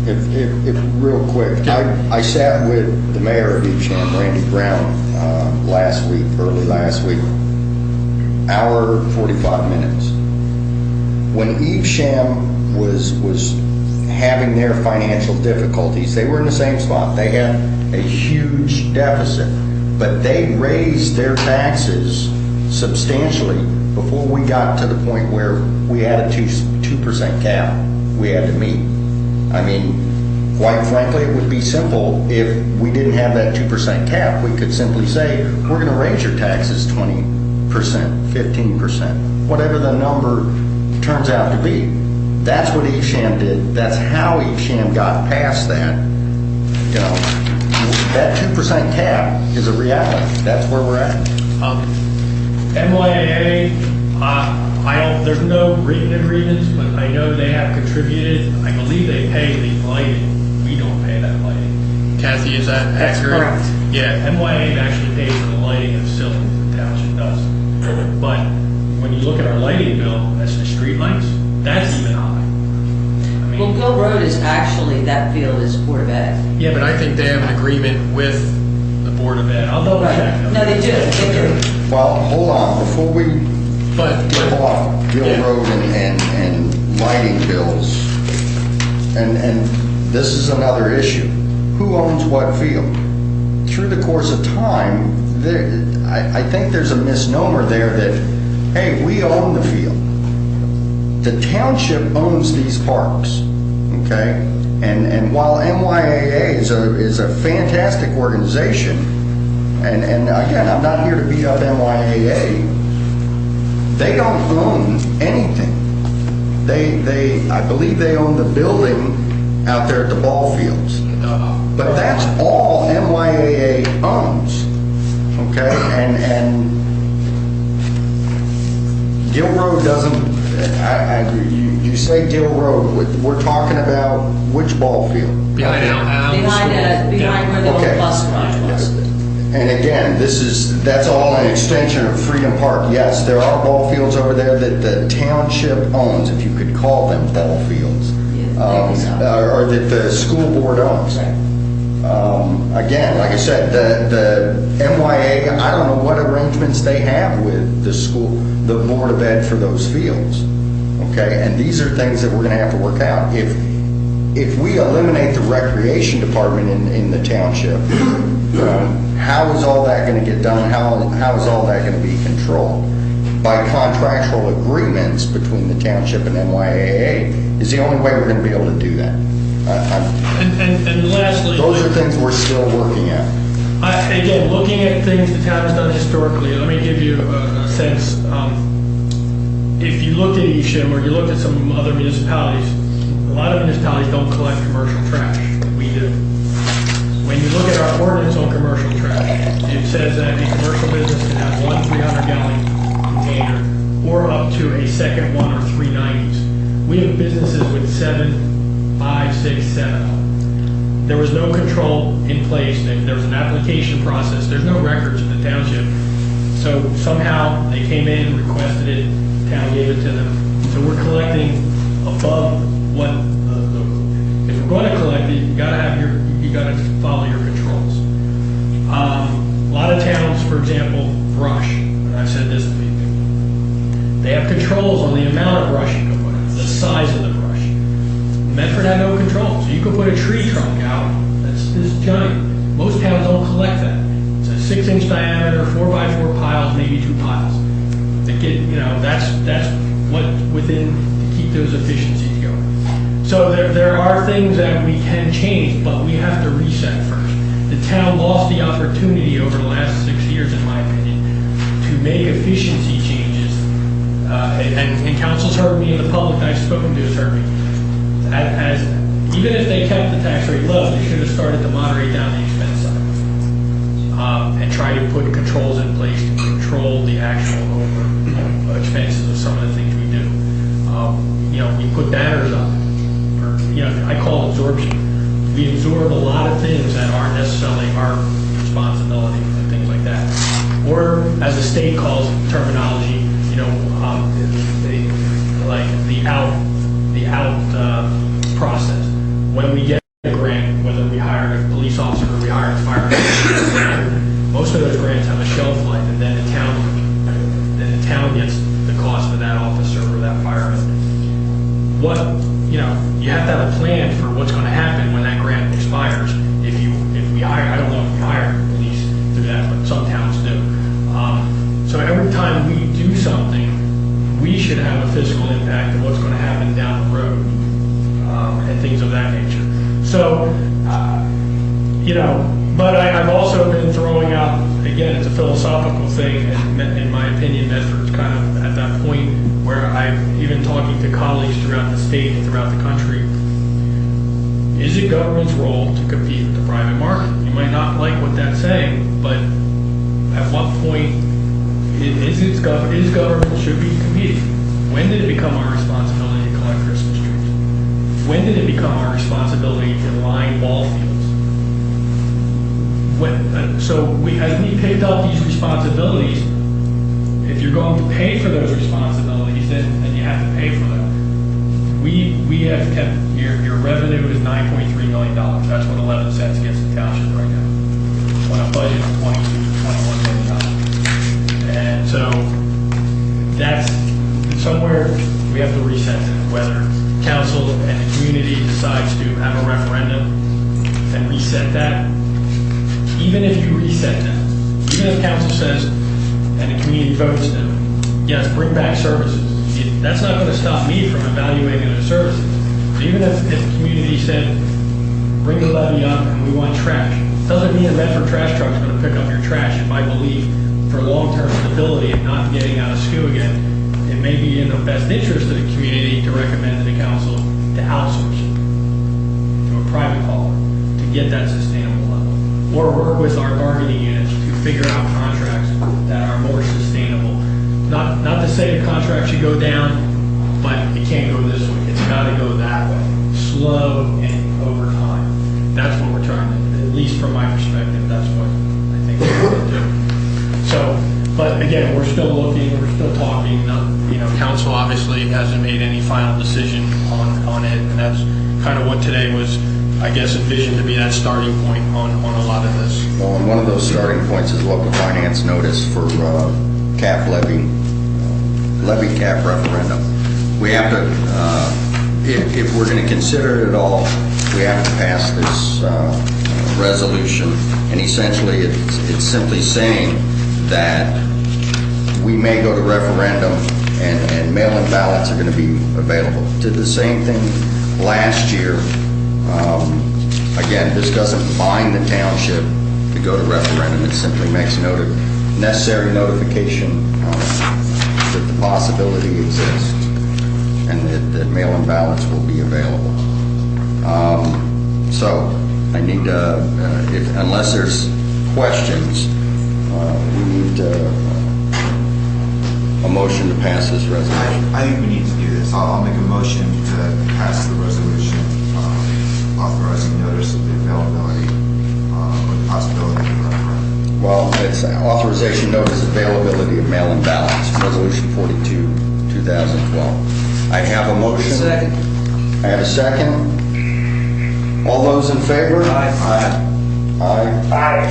If real quick, I sat with the mayor of Evesham, Randy Brown, early last week, hour 45 minutes. When Evesham was having their financial difficulties, they were in the same spot. They had a huge deficit, but they raised their taxes substantially before we got to the point where we had a 2% cap we had to meet. I mean, quite frankly, it would be simple if we didn't have that 2% cap. We could simply say, we're going to raise your taxes 20%, 15%, whatever the number turns out to be. That's what Evesham did. That's how Evesham got past that. You know, that 2% cap is a reality. That's where we're at. MYAA, there's no written agreements, but I know they have contributed. I believe they pay the lighting. We don't pay that lighting. Kathy, is that accurate? Correct. Yeah, MYAA actually pays for the lighting of facilities, the township does. But when you look at our lighting bill, that's the street lights, that's even high. I mean, Well, Gill Road is actually, that field is Board of Ed. Yeah, but I think they have an agreement with the Board of Ed. I'll double check. No, they do, they do. Well, hold on, before we get off Gill Yeah. Road and lighting bills, and this is another issue. Who owns what field? Through the course of time, I think there's a misnomer there that, hey, we own the field. The township owns these parks, okay? And while MYAA is a fantastic organization, and again, I'm not here to beat up MYAA, they don't own anything. I believe they own the building out there at the ball fields. But that's all MYAA owns, okay? And Gill Road doesn't, you say Gill Road, we're talking about which ball field? Behind Behind where the old Okay. bus garage was. And again, that's all an extension of Freedom Park. Yes, there are ball fields over there that the township owns, if you could call them ball fields, Yeah, maybe so. or that the school board owns. Right. Again, like I said, the MYA, I don't know what arrangements they have with the Board of Ed for those fields. Okay, and these are things that we're going to have to work out. If we eliminate the recreation department in the township, how is all that going to get done? How is all that going to be controlled? By contractual agreements between the township and MYAA is the only way we're going to be able to do that. And lastly, Those are things we're still working at. again, looking at things the town has done historically, let me give you a sense. If you looked at Evesham or you looked at some other municipalities, a lot of municipalities don't collect commercial trash. We do. When you look at our ordinance on commercial trash, it says that a commercial business can have one 300-gallon container or up to a second one or 390s. We have businesses with 7, 5, 6, 7. There was no control in place. There was an application process. There's no records in the township. So somehow they came in, requested it, the town gave it to them. So we're collecting above what if we're going to collect it, you gotta follow your controls. A lot of towns, for example, brush, and I've said this to people, they have controls on the amount of brush you can put out, the size of the brush. Medford had no control, so you could put a tree trunk out that's this giant. Most towns don't collect that. It's a 6-inch diameter, 4x4 piles, maybe 2 piles. To get, that's what within to keep those efficiencies going. So there are things that we can change, but we have to reset first. The town lost the opportunity over the last 6 years, in my opinion, to make efficiency changes. And council's heard me, and the public I've spoken to has heard me. Even if they kept the tax rate low, they should have started to moderate down the expense side and try to put controls in place to control the actual expenses of some of the things we do. We put banners up. I call it absorption. We absorb a lot of things that aren't necessarily our responsibility and things like that. Or, as the state calls terminology, the out process. When we get hired a police officer, or we hired a fireman. Most of those grants have a shelf life, and then the town gets the cost of that officer or that fireman. You have to have a plan for what's going to happen when that grant expires. If we hire, I don't know if we hire police through that, but some towns do. So every time we do something, we should have a fiscal impact of what's going to happen down the road, and things of that nature. So, but I've also been throwing out, again, it's a philosophical thing, and in my opinion, Medford's kind of at that point where I've even talking to colleagues throughout the state and throughout the country, is it government's role to compete with the private market? You might not like what that's saying, but at what point is government should be competing? When did it become our responsibility to collect Christmas trees? When did it become our responsibility to line ball fields? As we picked up these responsibilities, if you're going to pay for those responsibilities, then you have to pay for them. We have kept, your revenue is $9.3 million. That's what 11 cents gets the township right now, on a budget of $22 to $21 million. And so that's somewhere we have to reset it, whether council and the community decides to have a referendum and reset that. Even if you reset that, even if council says, and the community votes to, yes, bring back services, that's not going to stop me from evaluating those services. So even if the community said, bring the levy up and we want trash, doesn't mean a Medford trash truck is going to pick up your trash. If I believe for long-term stability and not getting out of skew again, it may be in the best interest of the community to recommend to the council to outsource it to a private hauler to get that sustainable level, or work with our bargaining units to figure out contracts that are more sustainable. Not to say the contract should go down, but it can't go this way. It's got to go that way, slow and over time. That's what we're trying to, at least from my perspective, that's what I think we're going to do. So, but again, we're still looking, we're still talking. Council obviously hasn't made any final decision on it, and that's kind of what today was, I guess, envisioned to be that starting point on a lot of this. Well, and one of those starting points is local finance notice for cap levy cap referendum. We have to, if we're going to consider it at all, we have to pass this resolution, and essentially it's simply saying that we may go to referendum and mail-in ballots are going to be available. Did the same thing last year. Again, this doesn't bind the township to go to referendum. It simply makes necessary notification that the possibility exists and that mail-in ballots will be available. So I need to, unless there's questions, we need a motion to pass this resolution. I think we need to do this. I'll make a motion to pass the resolution authorizing notice of the availability or the possibility of the referendum. Well, it's authorization notice availability of mail-in ballots, Resolution 42, 2012. I have a motion. Second. I have a second. All those in favor? Aye. Aye.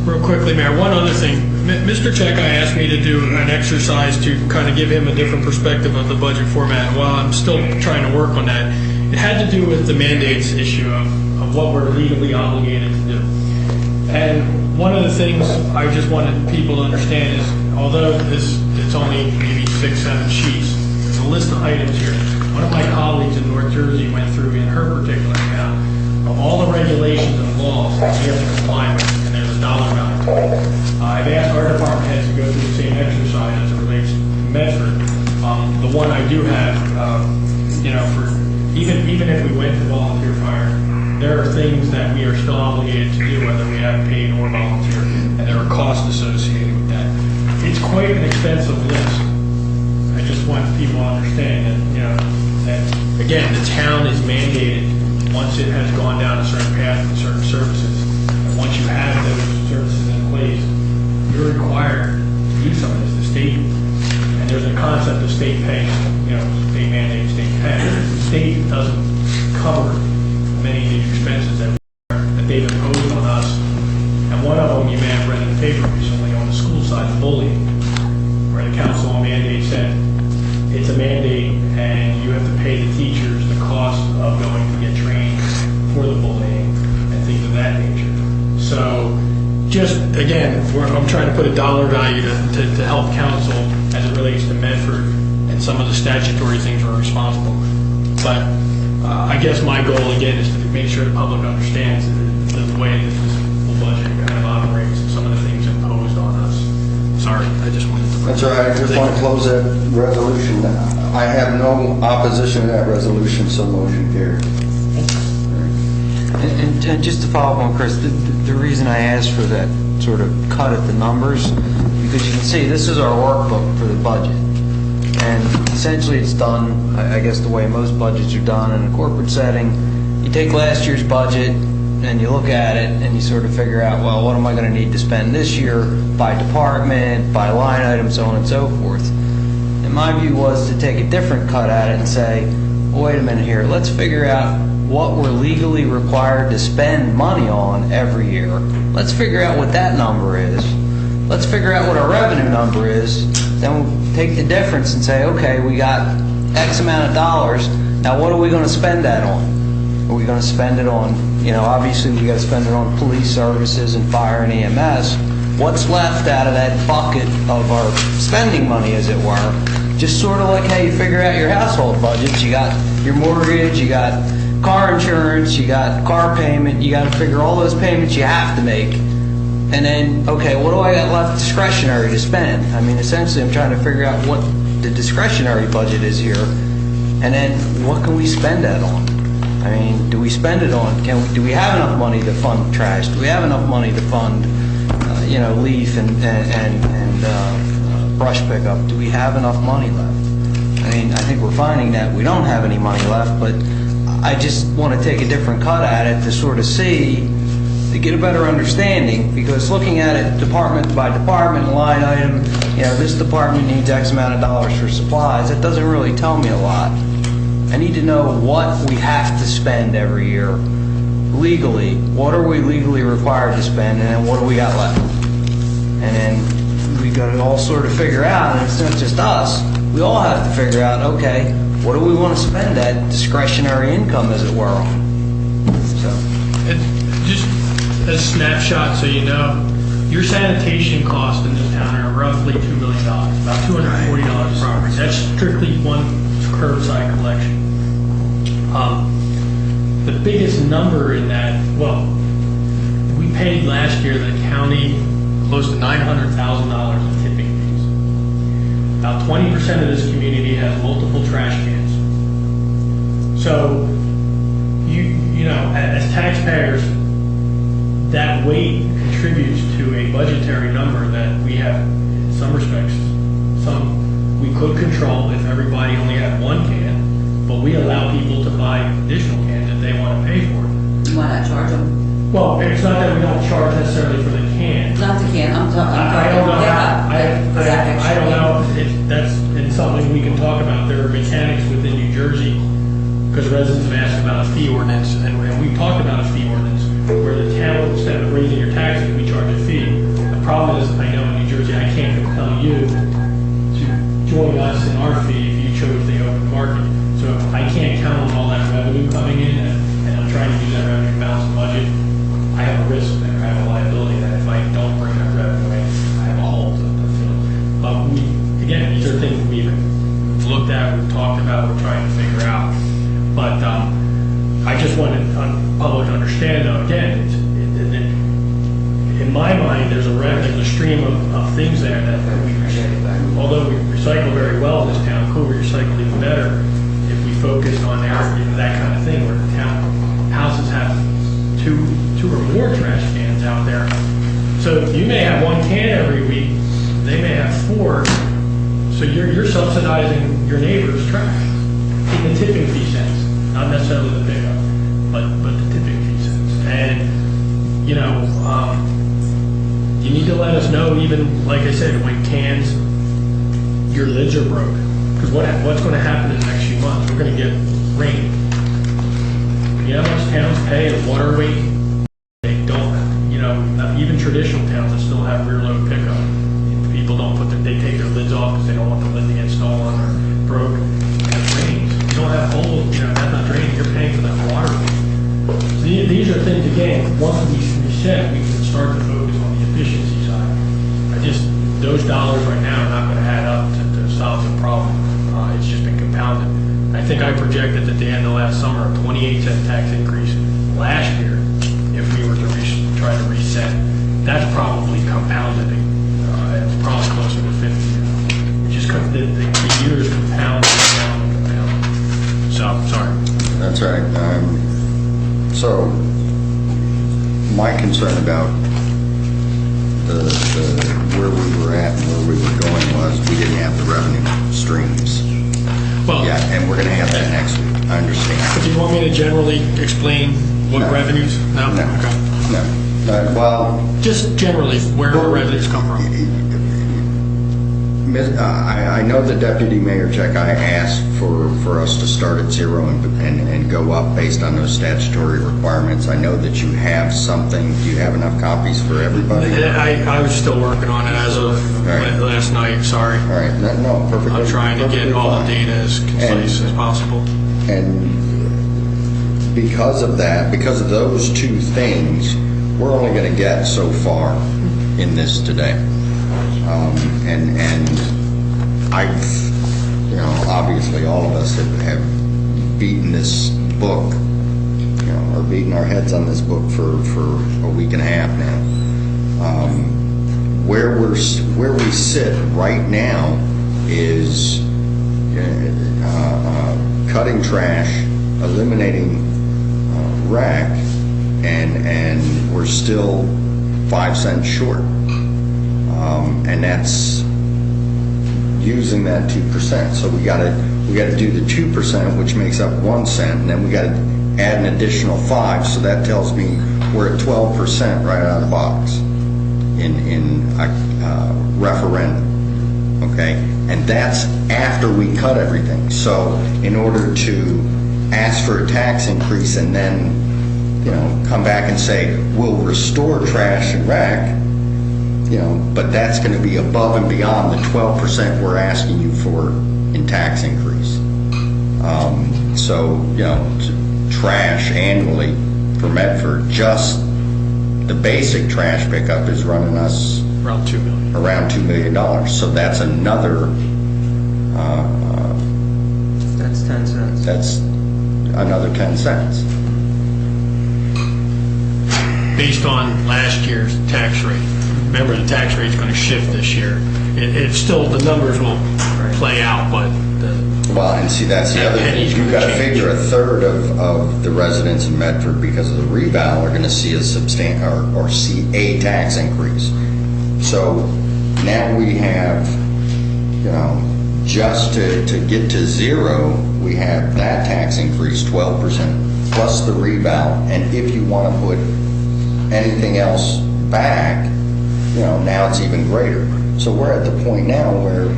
Real quickly, Mayor, one other thing. Mr. Cheka asked me to do an exercise to kind of give him a different perspective of the budget format. While I'm still trying to work on that, it had to do with the mandates issue of what we're legally obligated to do. And one of the things I just wanted people to understand is, although it's only maybe 6-7 sheets, there's a list of items here. One of my colleagues in North Jersey went through in her particular account of all the regulations and laws that we have to comply with, and there's a dollar value to it. I've asked our department heads to go through the same exercise as it relates to Medford. The one I do have, for even if we went to volunteer fire, there are things that we are still obligated to do, whether we have paid or volunteer, and there are costs associated with that. It's quite an expensive list. I just want people to understand that, that again, the town is mandated once it has gone down a certain path with certain services. And once you have those services in place, you're required to do some of this. The state, and there's a concept of state pay, state mandate, state pay. The state doesn't cover many of these expenses that they've for the bullying and things of that nature. So just, again, I'm trying to put a dollar value to help council as it relates to Medford and some of the statutory things we're responsible. But I guess my goal, again, is to make sure the public understands the way that this whole budget kind of operates and some of the things imposed on us. Sorry, I just wanted to... That's all right, I just want to close that resolution. I have no opposition to that resolution, so motion carried. And just to follow up on Chris, the reason I asked for that sort of cut at the numbers, because you can see this is our workbook for the budget. And essentially it's done, I guess the way most budgets are done in a corporate setting. You take last year's budget and you look at it and you sort of figure out, well, what am I going to need to spend this year by department, by line item, so on and so forth. And my view was to take a different cut at it and say, well, wait a minute here, let's figure out what we're legally required to spend money on every year. Let's figure out what that number is. Let's figure out what our revenue number is. Then we'll take the difference and say, okay, we got X amount of dollars. Now what are we going to spend that on? Are we going to spend it on, obviously we got to spend it on police services and fire and EMS. What's left out of that bucket of our spending money, as it were? Just sort of like how you figure out your household budgets. You got your mortgage, you got car insurance, you got car payment, you got to figure all those payments you have to make. And then, okay, what do I got left discretionary to spend? I mean, essentially I'm trying to figure out what the discretionary budget is here. And then what can we spend that on? I mean, do we spend it on, do we have enough money to fund trash? Do we have enough money to fund, leaf and brush pickup? Do we have enough money left? I mean, I think we're finding that we don't have any money left, but I just want to take a different cut at it to sort of see, to get a better understanding, because looking at it department by department, line item, this department needs X amount of dollars for supplies, that doesn't really tell me a lot. I need to know what we have to spend every year legally. What are we legally required to spend, and then what do we got left? And then we got to all sort of figure out, and it's not just us, we all have to figure out, okay, what do we want to spend that discretionary income, as it were, on? So, Just a snapshot so you know, your sanitation costs in this town are roughly $2 million, about $240 per property. That's strictly one curbside collection. The biggest number in that, well, we paid last year the county close to $900,000 in tipping fees. About 20% of this community has multiple trash cans. So, as taxpayers, that weight contributes to a budgetary number that we have, in some respects, we could control if everybody only had one can, but we allow people to buy additional cans if they want to pay for it. Why not charge them? Well, it's not that we don't charge necessarily for the can. Not the can, I'm talking. I don't know how, I don't know if it's something we can talk about. There are mechanics within New Jersey, because residents have asked about a fee ordinance, and we talked about a fee ordinance, where the town, instead of raising your taxes, we charge a fee. The problem is, I know in New Jersey, I can't compel you to join us in our fee if you chose the open market. So if I can't count on all that revenue coming in, and I'm trying to use that revenue to balance the budget, I have a risk there, I have a liability that if I don't bring that revenue in, I have a hole to fill. But again, these are things we've looked at, we've talked about, we're trying to figure out. But I just wanted the public to understand, though, again, in my mind, there's a stream of things there that we, although we recycle very well in this town, could we recycle even better if we focused on that kind of thing, where the town houses have two or more trash cans out there. So you may have one can every week, they may have four, so you're subsidizing your neighbor's trash in the tipping fee sense, not necessarily the pickup, but the tipping fee sense. And you need to let us know, even like I said, when cans, your lids are broke, because what's going to happen in the next few months? We're going to get rain. You know how much towns pay a water weight? They don't, even traditional towns that still have rear load pickup. People don't they take their lids off because they don't want the lid to get stolen or broke. And it rains. You don't have holes, that's not draining. You're paying for that water weight. So you again, once we reset, we can start to focus on the efficiency side. Those dollars right now are not going to add up to solve the problem. It's just been compounded. I think I projected at the end of last summer a 28-cent tax increase last year. If we were to try to reset, that's probably compounded. It's probably closer to 50. Just because the years compound and compound and compound. So, sorry. That's right. So, my concern about where we were at and where we were going was we didn't have the revenue streams. Well, Yeah, and we're going to have that next week. I understand. do you want me to generally explain what No. revenues? No? No, Okay. no. Well, Just generally, where the revenues come from. I know the deputy mayor check, I asked for us to start at zero and go up based on those statutory requirements. I know that you have something. Do you have enough copies for everybody? I was still working on it as of Right. last night, sorry. All right, no, perfectly. I'm trying to get perfectly all the fine. data as concise as possible. And because of that, because of those two things, we're only going to get so far in this today. And I've, obviously all of us have beaten this book, or beaten our heads on this book for a week and a half now. Where we sit right now is cutting trash, eliminating rack, and we're still 5 cents short. And that's using that 2%. So we got to do the 2%, which makes up 1 cent, and then we got to add an additional 5. So that tells me we're at 12% right out of the box in referendum. Okay, and that's after we cut everything. So in order to ask for a tax increase and then come back and say we'll restore trash and rack. But that's going to be above and beyond the 12% we're asking you for in tax increase. So, trash annually for Medford, just the basic trash pickup is running us Around $2 million. around $2 million. So that's another, That's 10 cents. that's another 10 cents. Based on last year's tax rate. Remember, the tax rate's going to shift this year. It's still, the numbers will play out, but Well, and see, that's the other thing. Pennies You've got to change. figure a third of the residents in Medford, because of the reval, are going to see a or see a tax increase. So now we have, just to get to zero, we have that tax increase, 12%, plus the reval. And if you want to put anything else back, now it's even greater. So we're at the point now where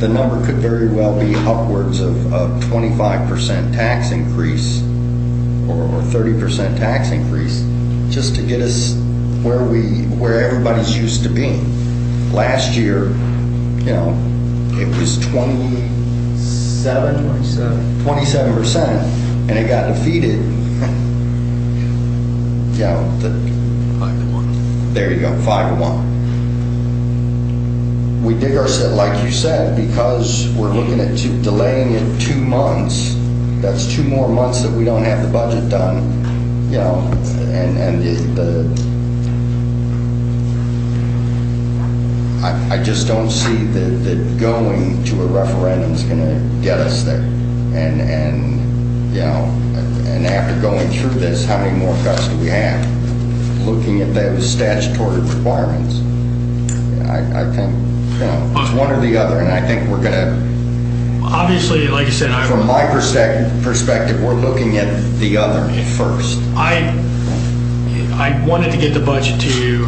the number could very well be upwards of 25% tax increase or 30% tax increase just to get us where everybody's used to being. Last year, it was 27%, and it got defeated. 5-1. There you go, 5-1. We dig ourselves, like you said, because we're looking at delaying it 2 months. That's 2 more months that we don't have the budget done, and I just don't see that going to a referendum is going to get us there. And after going through this, how many more cuts do we have? Looking at those statutory requirements, I think, it's one or the other, and I think we're going to, Obviously, like I said, from my perspective, we're looking at the other first. I wanted to get the budget to you,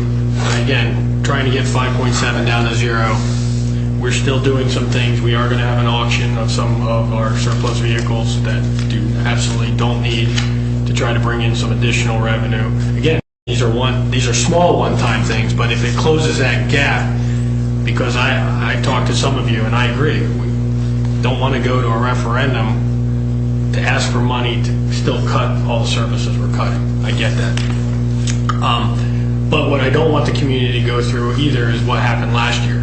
again, trying to get 5.7 down to 0. We're still doing some things. We are going to have an auction of some of our surplus vehicles that absolutely don't need, to try to bring in some additional revenue. Again, these are small one-time things, but if it closes that gap, because I talked to some of you and I agree, we don't want to go to a referendum to ask for money to still cut all the services we're cutting. I get that. But what I don't want the community to go through either is what happened last year.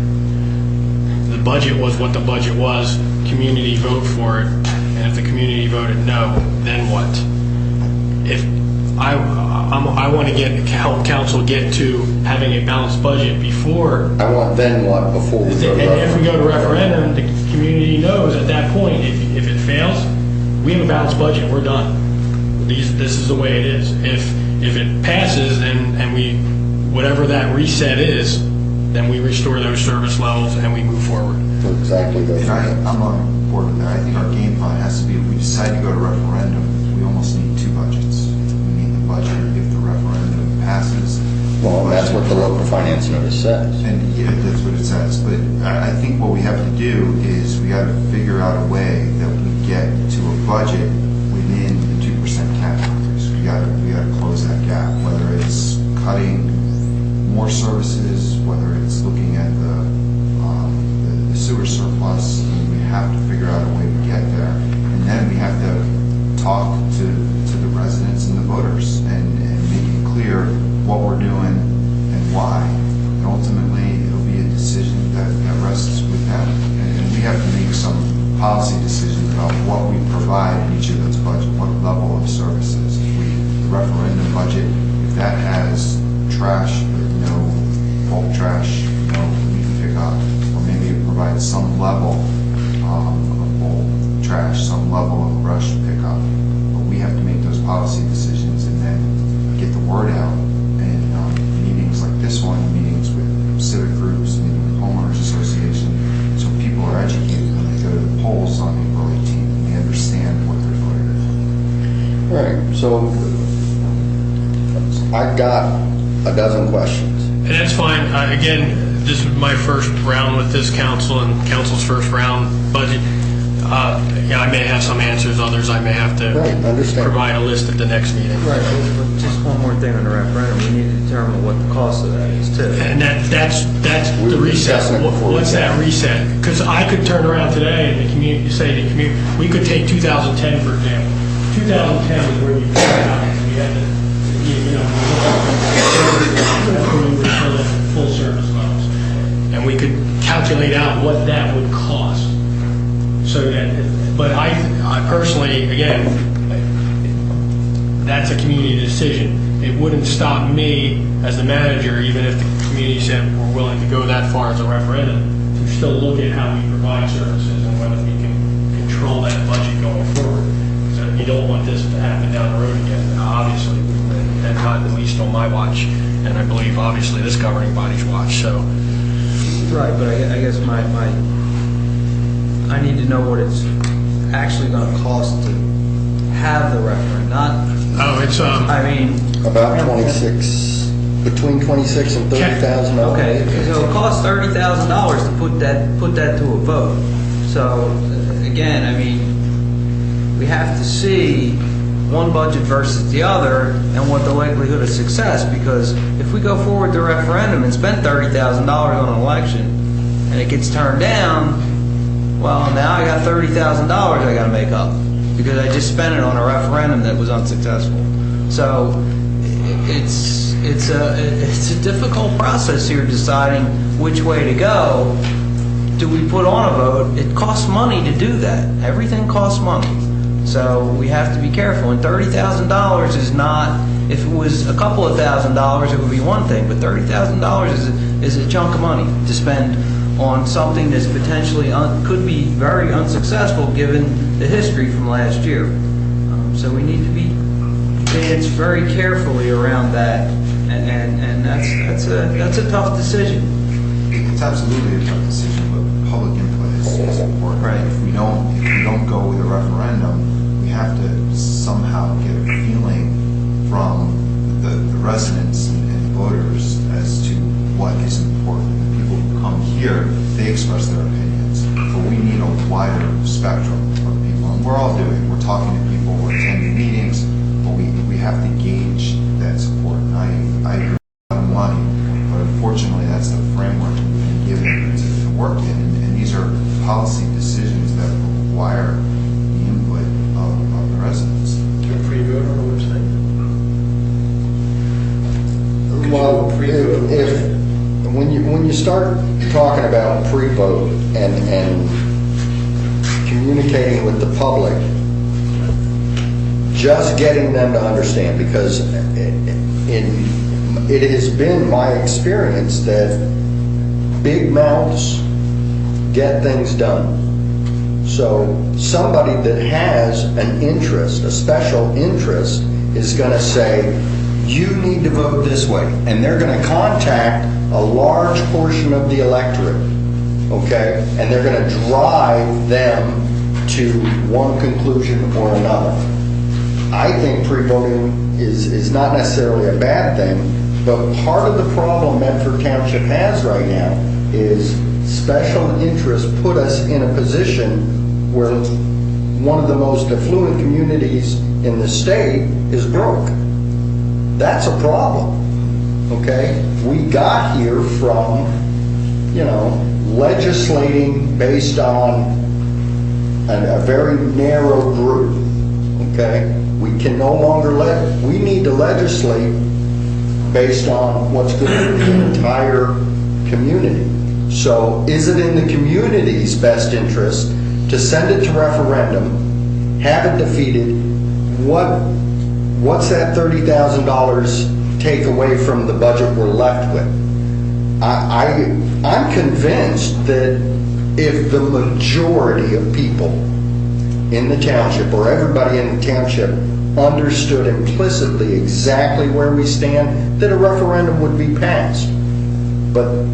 The budget was what the budget was, community vote for it, and if the community voted no, then what? If I want to help council get to having a balanced budget before, I want then what before we go and to if we go to referendum, the community knows at that point, if it fails, we have a balanced budget, we're done. This is the way it is. If it passes and we, whatever that reset is, then we restore those service levels and we move forward. For exactly those And I'm on board with that. I think our game plan has to be, if we decide to go to referendum, we almost need two budgets. We need the budget if the referendum passes. Well, and that's what the local finance notice says. And yeah, that's what it says. But I think what we have to do is we got to figure out a way that we get to a budget within the 2% cap increase. We got to close that gap, whether it's cutting more services, whether it's looking at the sewer surplus. We have to figure out a way to get there, and then we have to talk to the residents and the voters and make it clear what we're doing and why. And ultimately, it'll be a decision that rests with them, and we have to make some policy decisions about what we provide in each of those budgets, what level of services. The referendum budget, if that has trash, but no bulk trash, no leaf pickup, or maybe it provides some level of bulk trash, some level of brush pickup. But we have to make those policy decisions and then get the word out. And meetings like this one, meetings with civic groups, meetings with homeowners association, so people are educated when they go to the polls on April 18th and they understand what they're voting. Right, so I've got a dozen questions. And that's fine. Again, this is my first round with this council and council's first round budget. Yeah, I may have some answers, others I may have to Right, understand. provide a list at the next meeting. Right, but just one more thing on the referendum, we need to determine what the cost of that is too. And that's We the were reset. discussing it before we What's that got- reset? Because I could turn around today and the community, say the community, we could take 2010, for example. 2010 was where we figured out, we had to, that's when we were still at full service levels. And we could calculate out what that would cost. So that, but I personally, again, that's a community decision. It wouldn't stop me as the manager, even if the community said we're willing to go that far as a referendum, to still look at how we provide services and whether we can control that budget going forward. So you don't want this to happen down the road again, obviously, and not at least on my watch, and I believe obviously this governing body's watch, so. Right, but I guess I need to know what it's actually going to cost to have the referendum, not, Oh, it's, I mean, About 26, between 26 and 30,000 dollars. okay, so it costs $30,000 to put that to a vote. So, again, I mean, we have to see one budget versus the other and what the likelihood of success, because if we go forward to referendum and spend $30,000 on an election and it gets turned down, well, now I got $30,000 I got to make up because I just spent it on a referendum that was unsuccessful. So it's a difficult process here deciding which way to go. Do we put on a vote? It costs money to do that. Everything costs money. So we have to be careful. And $30,000 is not, if it was a couple of $1,000s, it would be one thing. But $30,000 is a chunk of money to spend on something that's potentially could be very unsuccessful given the history from last year. So we need to be dance very carefully around that, and that's a tough decision. It's absolutely a tough decision, but public input is important. Right. If we don't go with a referendum, we have to somehow get a feeling from the residents and voters as to what is important. The people who come here, they express their opinions, but we need a wider spectrum of people. And we're all doing it. We're talking to people, we're attending meetings, but we have to gauge that support. And I agree with money, but unfortunately that's the framework we've been given to work in. And these are policy decisions that require the input of start talking about pre-vote and communicating with the public, just getting them to understand, because it has been my experience that big mouths get things done. So somebody that has an interest, a special interest, is going to say, you need to vote this way. And they're going to contact a large portion of the electorate, okay? And they're going to drive them to one conclusion or another. I think pre-voting is not necessarily a bad thing, but part of the problem Medford Township has right now is special interests put us in a position where one of the most affluent communities in the state is broke. That's a problem, okay? We got here from, legislating based on a very narrow group, okay? We can no longer we need to legislate based on what's good for the entire community. So is it in the community's best interest to send it to referendum, have it defeated? What's that $30,000 take away from the budget we're left with? I'm convinced that if the majority of people in the township, or everybody in the township, understood implicitly exactly where we stand, that a referendum would be passed. But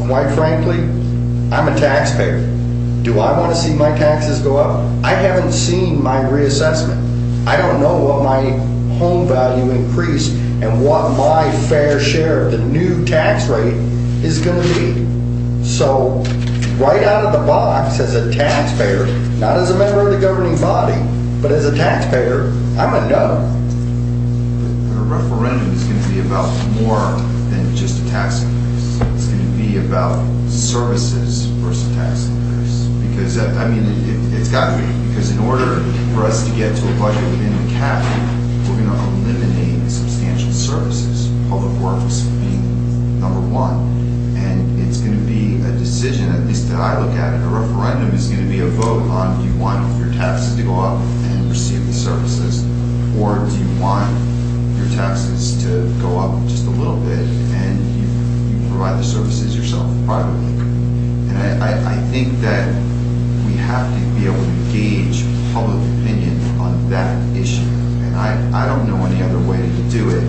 quite frankly, I'm a taxpayer. Do I want to see my taxes go up? I haven't seen my reassessment. I don't know what my home value increased and what my fair share of the new tax rate is going to be. So right out of the box, as a taxpayer, not as a member of the governing body, but as a taxpayer, I'm a no. But a referendum is going to be about more than just a tax increase. It's going to be about services versus tax increase. Because, it's got to be. Because in order for us to get to a budget within the cap, we're going to eliminate substantial services, public works being number one. And it's going to be a decision, at least that I look at it, a referendum is going to be a vote on, do you want your taxes to go up and receive the services, or do you want your taxes to go up just a little bit and you provide the services yourself privately. And I think that we have to be able to gauge public opinion on that issue. And I don't know any other way to do it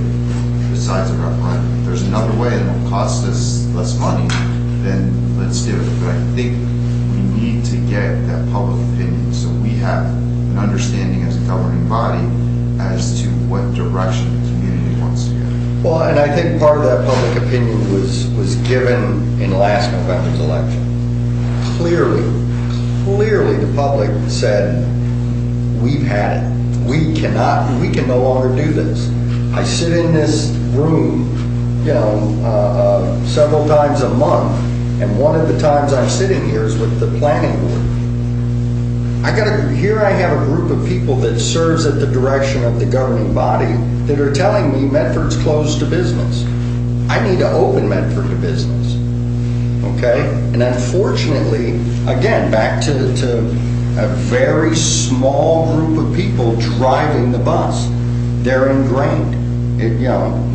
besides a referendum. If there's another way that will cost us less money, then let's do it. But I think we need to get that public opinion so we have an understanding as a governing body as to what direction the community wants to go. Well, and I think part of that public opinion was given in last November's election. Clearly the public said, we've had it. We can no longer do this. I sit in this room, several times a month, and one of the times I'm sitting here is with the planning board. Here I have a group of people that serves at the direction of the governing body that are telling me Medford's closed to business. I need to open Medford to business. Okay? And unfortunately, again, back to a very small group of people driving the bus. They're ingrained.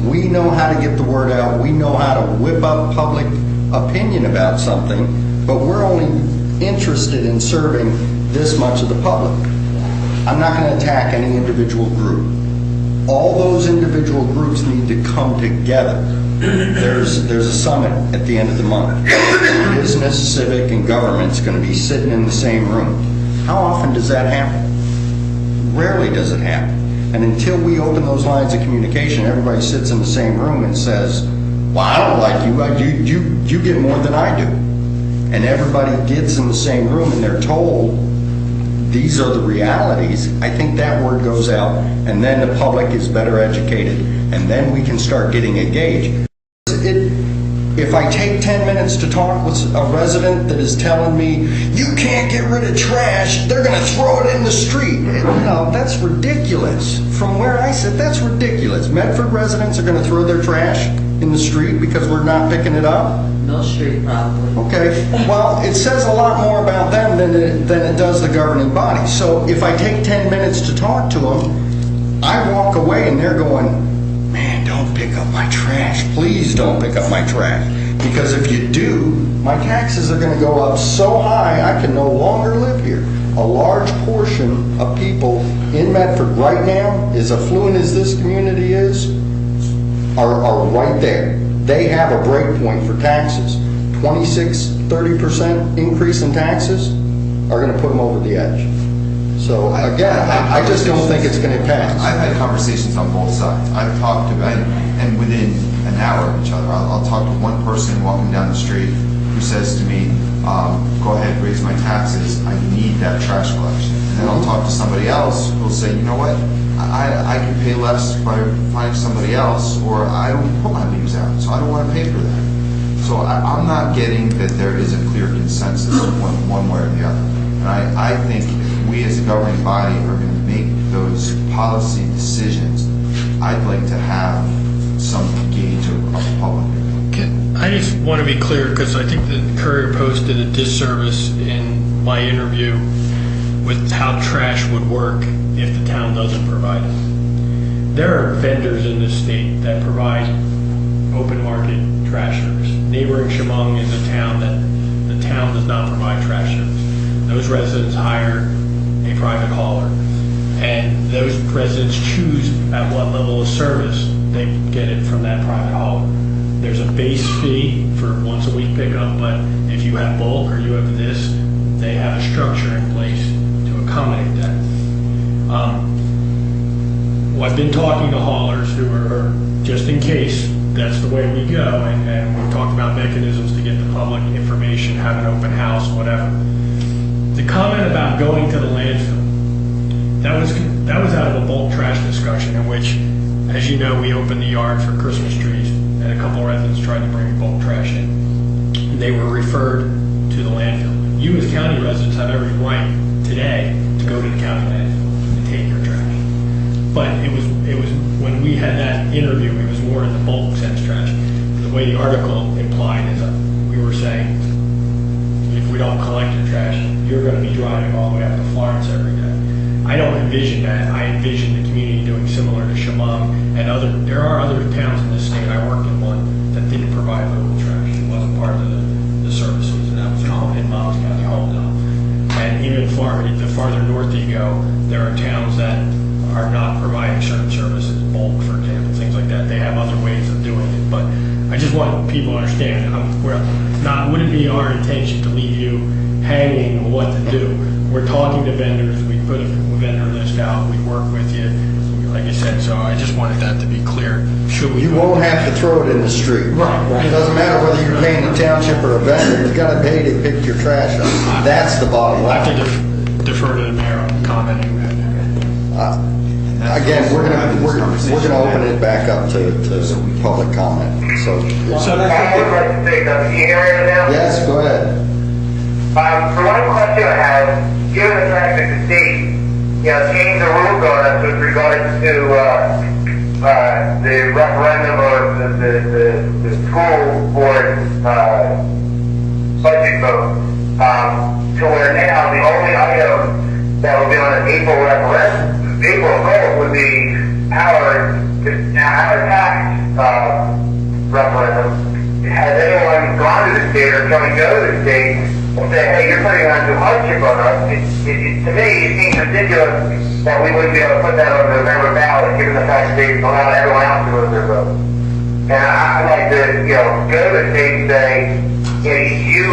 We know how to get the word out. We know how to whip up public opinion about something, but we're only interested in serving this much of the public. I'm not going to attack any individual group. All those individual groups need to come together. There's a summit at the end of the month. Business, civic, and government's going to be sitting in the same room. How often does that happen? Rarely does it happen. And until we open those lines of communication, everybody sits in the same room and says, well, I don't like you. You get more than I do. And everybody gets in the same room and they're told these are the realities. I think that word goes out, and then the public is better educated, and then we can start getting engaged. if I take 10 minutes to talk with a resident that is telling me, you can't get rid of trash, they're gonna throw it in the street. No, that's ridiculous. From where I sit, that's ridiculous. Medford residents are gonna throw their trash in the street because we're not picking it up? Mill Street probably. Okay, well, it says a lot more about them than it does the governing body. So if I take 10 minutes to talk to them, I walk away and they're going, man, don't pick up my trash. Please don't pick up my trash. Because if you do, my taxes are gonna go up so high, I can no longer live here. A large portion of people in Medford right now, as affluent as this community is, are right there. They have a break point for taxes. 26-30% increase in taxes are gonna put them over the edge. So again, I just don't think it's gonna pass. I've had conversations on both sides. I've talked to, and within an hour of each other, I'll talk to one person walking down the street who says to me, go ahead, raise my taxes, I need that trash collection. And then I'll talk to somebody else who'll say, you know what, I can pay less by finding somebody else, or I don't put my leaves out, so I don't want to pay for that. So I'm not getting that there is a clear consensus one way or the other. And I think if we as a governing body are going to make those policy decisions, I'd like to have some gauge of public. I just want to be clear, because I think the Courier Post did a disservice in my interview with how trash would work if the town doesn't provide it. There are vendors in this state that provide open market trash service. Neighboring Chemung is a town that the town does not provide trash service. Those residents hire a private hauler, and those residents choose at what level of service they get it from that private hauler. There's a base fee for once a week pickup, but if you have bulk or you have this, they have a structure in place to accommodate that. Well, I've been talking to haulers who are, just in case that's the way we go, and we've talked about mechanisms to get the public information, have an open house, whatever. The comment about going to the landfill, that was out of a bulk trash discussion in which, as you know, we opened the yard for Christmas trees, and a couple of residents tried to bring bulk trash in. And they were referred to the landfill. You as county residents have every right today to go to the county landfill and take your trash. But it was when we had that interview, it was more in the bulk sense trash. The way the article implied is that we were saying, if we don't collect your trash, you're going to be driving all the way up to Florence every day. I don't envision that. I envision the community doing similar to Chemung and there are other towns in this state. I worked in one that didn't provide local trash. It wasn't part of the services, and that was in Miles County, Homedale. And even the farther north you go, there are towns that are not providing certain services, bulk, for example, things like that. They have other ways of doing it. But I just want people to understand, wouldn't be our intention to leave you hanging on what to do. We're talking to vendors, we put a vendor list out, we work with you, like I said, so I just wanted that to be clear. You won't have to throw it in the street. Right. It doesn't matter whether you're paying the township or a vendor, you gotta pay to pick your trash up. That's the bottom I line. have to defer to the mayor on commenting that. Again, we're gonna open it back up to public comment, so. I would like to say, can you hear me now? Yes, go ahead. For one question I have, given the fact that the state, changed the rules on us with regards to the referendum or the school board budget vote, to where now the only item that will be on an April vote would be our tax referendum. Has anyone gone to the state or can we go to the state and say, hey, you're putting undue hardship on us? To me, it seems ridiculous that we wouldn't be able to put that on the November ballot, given the fact that they allow everyone else to vote their vote. And I'd like to, go to the state and say, you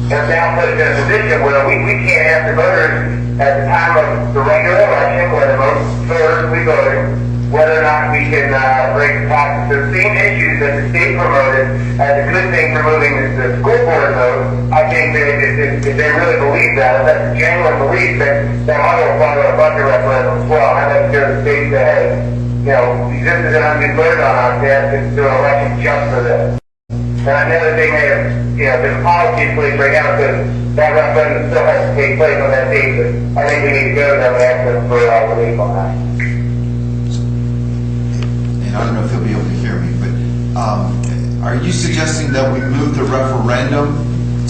have now put us in a position where we can't ask the voters at the time of the regular election, where the most voters we voted, whether or not we can raise taxes. The same issues that the state promoted as a good thing for moving the school board vote, I think that if they really believe that, if that's a genuine belief, that ought to apply to a budget referendum as well. I'd like to go to the state and say, hey, this is an undue burden on us, they have to do an election just for this. And I know that they may have, there's policy in place right now because that referendum still has to take place on that date, but I think we need to go to them and ask them for relief on that. And I don't know if he'll be able to hear me, but are you suggesting that we move the referendum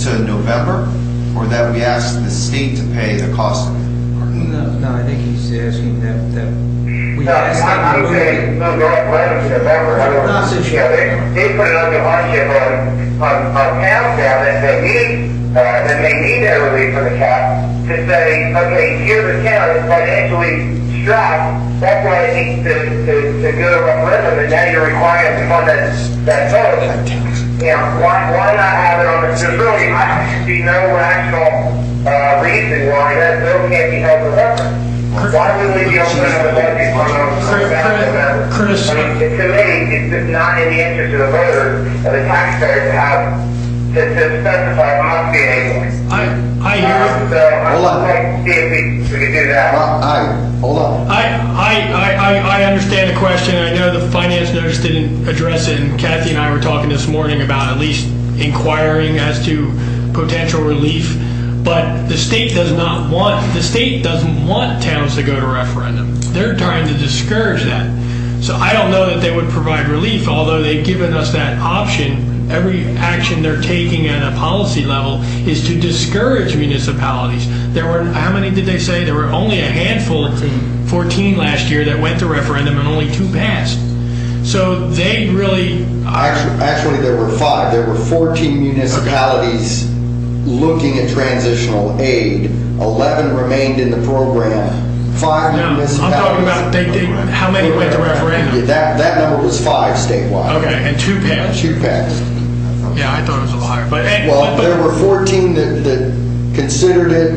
to November, or that we ask the state to pay the cost of it? No, I think he's asking that we No, ask them to I'm move saying it. move the referendum to November. I don't Not know, since- they put it under hardship on towns now that may need that relief from the cap to say, okay, here's a town that's financially strapped, that's why it needs to go to referendum, and now you're requiring them to fund that vote. Why not have it on the, there's really, I see no rational reason why that bill can't be held to referendum. Why would we be opening up the budget from November? Chris. I mean, to me, it's just not in the interest of the voters and the taxpayers to have, to specify must be an I hear you. So I'd Hold on. like to see if we could do that. Hold on. I understand the question. I know the finance notice didn't address it, and Kathy and I were talking this morning about at least inquiring as to potential relief. But the state doesn't want towns to go to referendum. They're trying to discourage that. So I don't know that they would provide relief, although they've given us that option. Every action they're taking at a policy level is to discourage municipalities. There were, how many did they say? There were only a handful, 14 last year, that went to referendum, and only 2 passed. So they really are. Actually, there were 5. There were 14 municipalities looking at transitional aid. 11 remained in the program. 5 No, municipalities. I'm talking about how many went to referendum. Yeah, that number was 5 statewide. Okay, and 2 passed. 2 passed. Yeah, I thought it was a little higher. But There were 14 that considered it.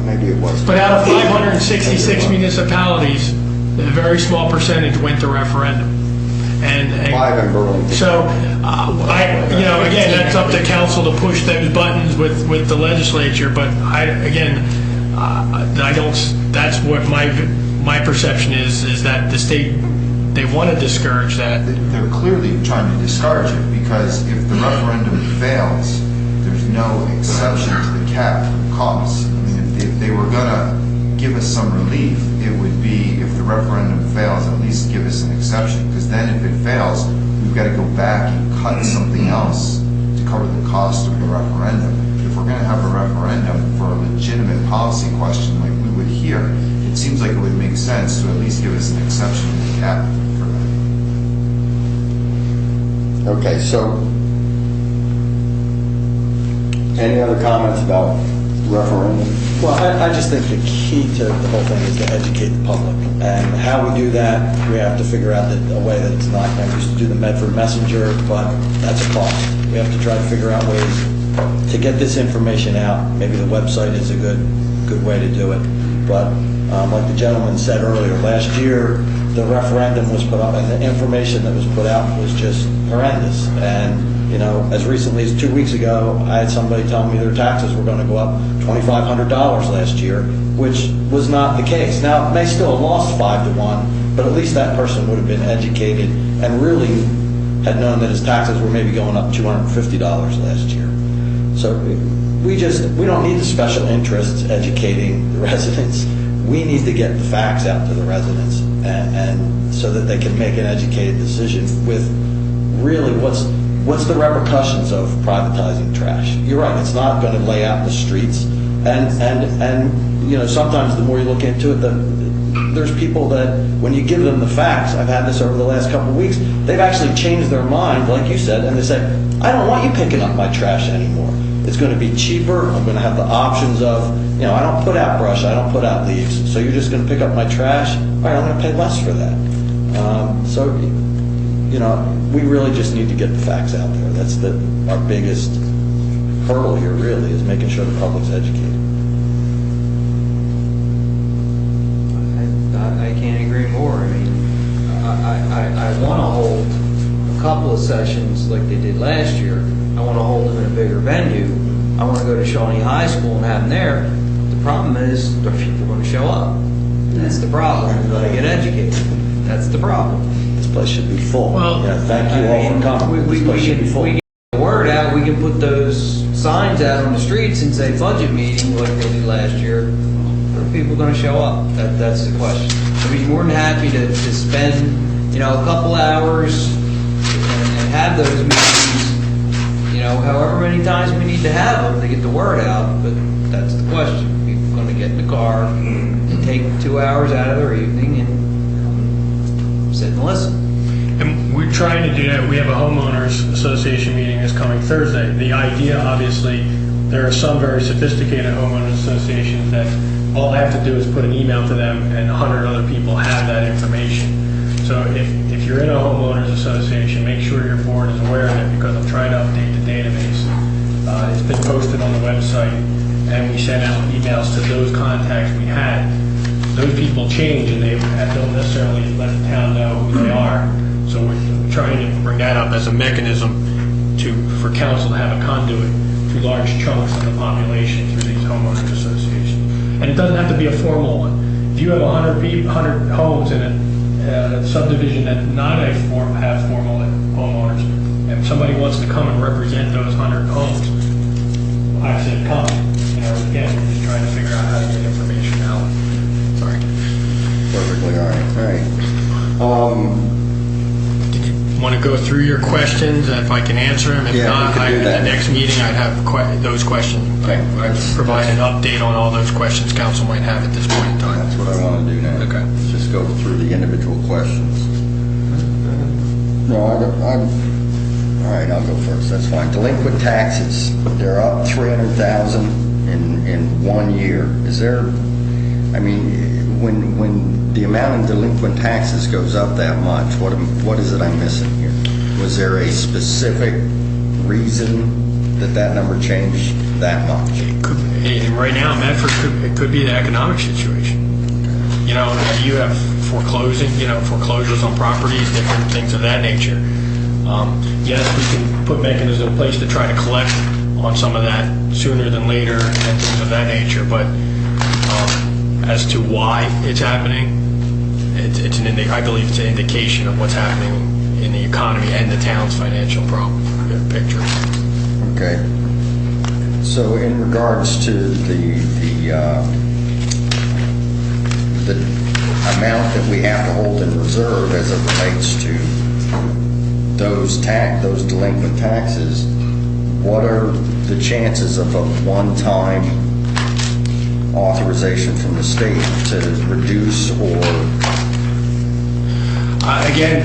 Maybe it was. But out of 566 municipalities, a very small percentage went to referendum. And 5 in Burlington. so, again, that's up to council to push those buttons with the legislature. But I don't. That's what my perception is that the state, they want to discourage that. They're clearly trying to discourage it, because if the referendum fails, there's no exception to the cap for the costs. I mean, if they were gonna give us some relief, it would be, if the referendum fails, at least give us an exception, because then if it fails, we've got to go back and cut something else to cover the cost of the referendum. If we're gonna have a referendum for a legitimate policy question like we would here, it seems like it would make sense to at least give us an exception to the cap for that. Okay, so any other comments about referendum? Well, I just think the key to the whole thing is to educate the public. And how we do that, we have to figure out a way that it's not, I used to do the Medford Messenger, but that's a cost. We have to try to figure out ways to get this information out. Maybe the website is a good way to do it. But like the gentleman said earlier, last year, the referendum was put up, and the information that was put out was just horrendous. And as recently as 2 weeks ago, I had somebody tell me their taxes were going to go up $2,500 last year, which was not the case. Now, it may still have lost 5-1, but at least that person would have been educated and really had known that his taxes were maybe going up $250 last year. So we don't need the special interests educating the residents. We need to get the facts out to the residents, and so that they can make an educated decision with really what's the repercussions of privatizing trash. You're right, it's not going to lay out in the streets, and sometimes the more you look into it, there's people that when you give them the facts, I've had this over the last couple of weeks, they've actually changed their mind, like you said, and they say, I don't want you picking up my trash anymore. It's going to be cheaper. I'm going to have the options of, I don't put out brush, I don't put out leaves, so you're just going to pick up my trash? All right, I'm going to pay less for that. We really just need to get the facts out there. That's our biggest hurdle here, really, is making sure the public's educated. I can't agree more. I mean, I want to hold a couple of sessions like they did last year. I want to hold them in a bigger venue. I want to go to Shawnee High School and have them there. The problem is, are people going to show up? That's the problem. We're going to get educated. That's the problem. It's place should be full. Well, Thank you all for coming. This place should be full. We get the word out, we can put those signs out on the streets and say budget meeting like they did last year. Are people gonna show up? That's the question. I'd be more than happy to spend, a couple hours and have those meetings, however many times we need to have them to get the word out, but that's the question. People gonna get in the car and take 2 hours out of their evening and sit and listen. And we're trying to do that. We have a homeowners association meeting this coming Thursday. The idea, obviously, there are some very sophisticated homeowners associations that all I have to do is put an email to them and 100 other people have that information. So if you're in a homeowners association, make sure your board is aware of it because I'm trying to update the database. It's been posted on the website and we sent out emails to those contacts we had. Those people change and they don't necessarily let the town know who they are. So we're trying to bring that up as a mechanism for council to have a conduit to large chunks of the population through these homeowners associations. And it doesn't have to be a formal one. If you have 100 homes in a subdivision that not have formal homeowners, and somebody wants to come and represent those 100 homes, I said come. Again, we're just trying to figure out how to get information out. Sorry. Perfectly all right. Want to go through your questions, if I can answer them? If Yeah, not, we can do at that. the next meeting, I'd have those questions. Okay. I'd provide an update on all those questions council might have at this point in time. That's what I want to do now. Okay. Just go through the individual questions. No, all right, I'll go first, that's fine. Delinquent taxes, they're up 300,000 in 1 year. Is there, when the amount of delinquent taxes goes up that much, what is it I'm missing here? Was there a specific reason that number changed that much? And right now, Medford, it could be the economic situation. You have foreclosures on properties, different things of that nature. Yes, we can put mechanisms in place to try to collect on some of that sooner than later and things of that nature, but as to why it's happening, I believe it's an indication of what's happening in the economy and the town's financial picture. Okay. So in regards to the amount that we have to hold in reserve as it relates to those delinquent taxes, what are the chances of a one-time authorization from the state to reduce or... Again,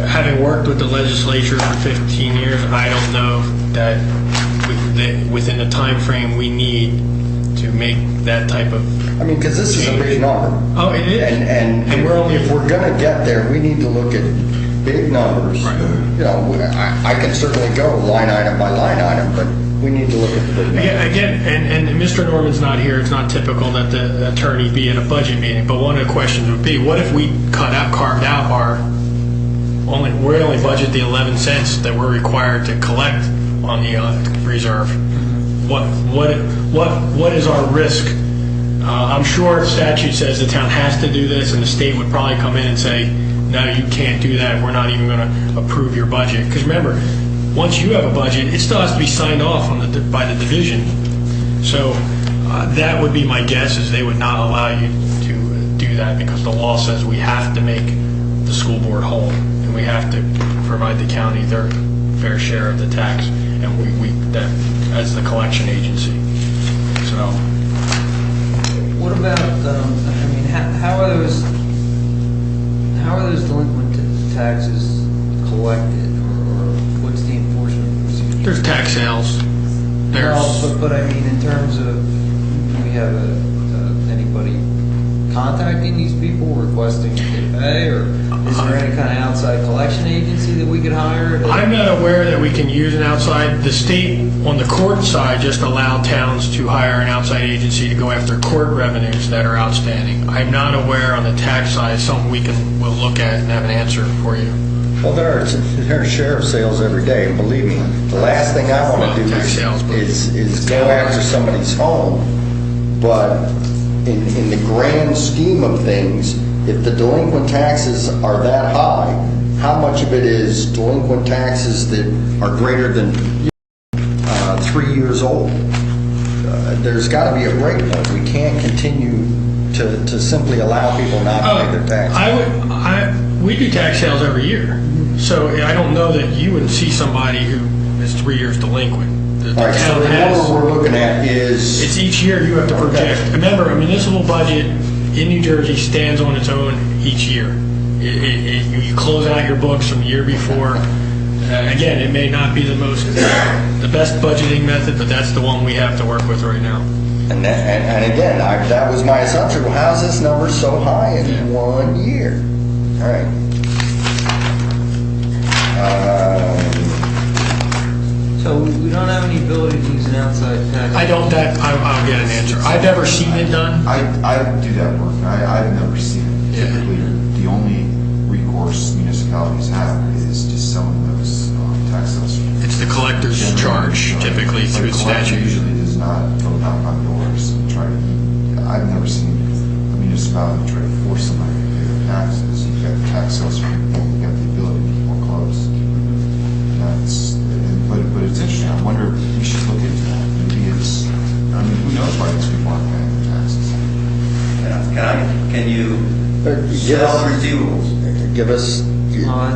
having worked with the legislature for 15 years, I don't know that within the time frame we need to make that type of... because this is a big number. Oh, it is. And if we're going to get there, we need to look at big numbers. Right. I can certainly go line item by line item, but we need to look at the big numbers. Yeah, again, and Mr. Norman's not here. It's not typical that the attorney be at a budget meeting, but one of the questions would be, what if we carved out we only budget the 11 cents that we're required to collect on the reserve? What is our risk? I'm sure statute says the town has to do this, and the state would probably come in and say, no, you can't do that. We're not even going to approve your budget. Because remember, once you have a budget, it still has to be signed off by the division. So that would be my guess, is they would not allow you to do that because the law says we have to make the school board whole, and we have to provide the county their fair share of the tax, and we that as the collection agency. So. What about, how are those delinquent taxes collected, or what's the enforcement procedure? There's tax sales. But in terms of, do we have anybody contacting these people requesting to pay, or is there any kind of outside collection agency that we could hire? I'm not aware that we can use an outside. The state, on the court side, just allowed towns to hire an outside agency to go after court revenues that are outstanding. I'm not aware on the tax side, something we'll look at and have an answer for you. Well, there are sheriff sales every day, and believe me, the last thing I want to do is go after somebody's home, but in the grand scheme of things, if the delinquent taxes are that high, how much of it is delinquent taxes that are greater than 3 years old. There's got to be a break point. We can't continue to simply allow people not to pay their taxes. We do tax sales every year, so I don't know that you would see somebody who is 3 years delinquent. The All right, so town the has- number we're looking at is... It's each year you have to project. Remember, a municipal budget in New Jersey stands on its own each year. You close out your books from the year before. Again, it may not be the best budgeting method, but that's the one we have to work with right now. And again, that was my assumption. Well, how's this number so high in 1 year? All right. So we don't have any ability to use an outside tax? I'll get an answer. I've never seen it done. I do that work. I've never seen it. Yeah. Typically, the only recourse municipalities have is just selling those tax sales. It's the collector's charge, typically But through the collector statute. usually does not go knock on doors and try to, I've never seen a municipality try to force somebody to pay their taxes. You've got tax sales people, you've got the ability to foreclose. But it's interesting. I wonder if we should look into that. Maybe it's, who knows why these people aren't paying their taxes? Can you Give sell us- receivables? Give us...